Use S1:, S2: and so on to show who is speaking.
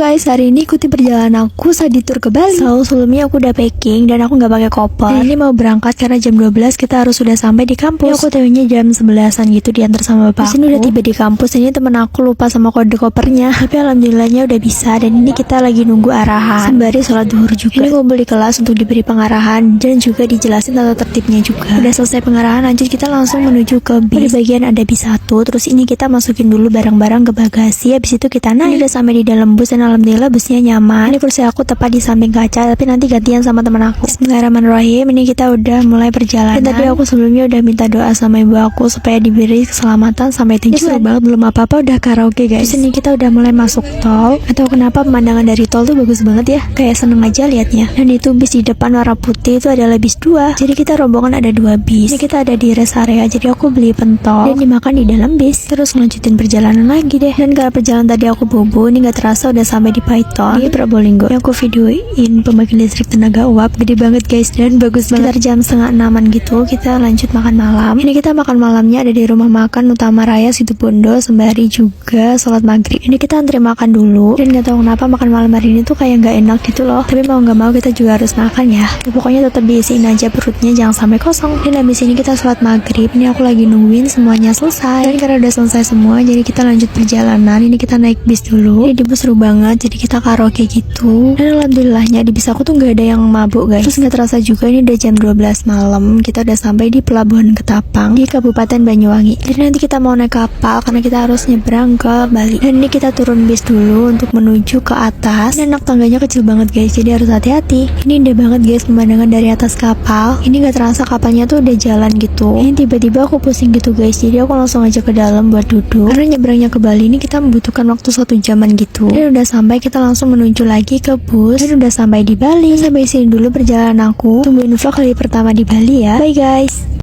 S1: guys, hari ini ikuti perjalanan aku saat di tour ke Bali. So, sebelumnya aku udah packing dan aku nggak pakai koper. Dan ini mau berangkat karena jam 12 kita harus sudah sampai di kampus. Ini aku tahunya jam 11-an gitu diantar sama bapak. Ini udah tiba di kampus. Ini temen aku lupa sama kode kopernya. Tapi alhamdulillahnya udah bisa. Dan ini kita lagi nunggu arahan sembari sholat duhur juga. Ini ngumpul di kelas untuk diberi pengarahan dan juga dijelasin tata tertibnya juga. Udah selesai pengarahan, lanjut kita langsung menuju ke bis. Di bagian ada bis 1. Terus ini kita masukin dulu barang-barang ke bagasi. Habis itu kita naik. Ini udah sampai di dalam bus dan alhamdulillah busnya nyaman. Ini kursi aku tepat di samping kaca, tapi nanti gantian sama teman aku. Bismillahirrahmanirrahim. Ini kita udah mulai perjalanan. Dan tadi aku sebelumnya udah minta doa sama ibu aku supaya diberi keselamatan sampai tujuan. Seru banget, belum apa-apa udah karaoke guys. Terus ini kita udah mulai masuk tol. Atau kenapa pemandangan dari tol tuh bagus banget ya, kayak seneng aja liatnya. Dan itu bis di depan warna putih itu adalah bis 2. Jadi kita rombongan ada 2 bis. Ini kita ada di rest area, jadi aku beli pentol dan dimakan di dalam bis. Terus ngelanjutin perjalanan lagi deh. Dan karena perjalanan tadi aku bobo, ini gak terasa udah sampai di Python di Probolinggo. Yang aku videoin pembangkit listrik tenaga uap gede banget guys dan bagus banget. Sekitar jam 5:30 gitu kita lanjut makan malam. Ini kita makan malamnya ada di rumah makan Utama Raya Situbondo sembari juga sholat maghrib. Ini kita antri makan dulu dan gak tahu kenapa makan malam hari ini tuh kayak gak enak gitu loh. Tapi mau gak mau kita juga harus makan ya. Pokoknya tetap diisiin aja perutnya, jangan sampai kosong. Dan habis ini kita sholat maghrib. Ini aku lagi nungguin semuanya selesai. Dan karena udah selesai semua jadi kita lanjut perjalanan. Ini kita naik bis dulu. Ini di bus seru banget, jadi kita karaoke gitu. Dan alhamdulillahnya di bis aku tuh gak ada yang mabuk guys. Terus gak terasa juga ini udah jam 12 malam. Kita udah sampai di Pelabuhan Ketapang di Kabupaten Banyuwangi. Jadi nanti kita mau naik kapal karena kita harus nyebrang ke Bali. Dan ini kita turun bis dulu untuk menuju ke atas. Dan anak tangganya kecil banget guys, jadi harus hati-hati. Ini indah banget guys pemandangan dari atas kapal. Ini gak terasa kapalnya tuh udah jalan gitu. Ini tiba-tiba aku pusing gitu guys, jadi aku langsung aja ke dalam buat duduk. Karena nyebrangnya ke Bali ini kita membutuhkan waktu 1 jaman gitu. Dan udah sampai kita langsung menuju lagi ke bus. Dan udah sampai di Bali. Sampai sini dulu perjalanan aku. Tungguin vlog kali pertama di Bali ya. Bye guys.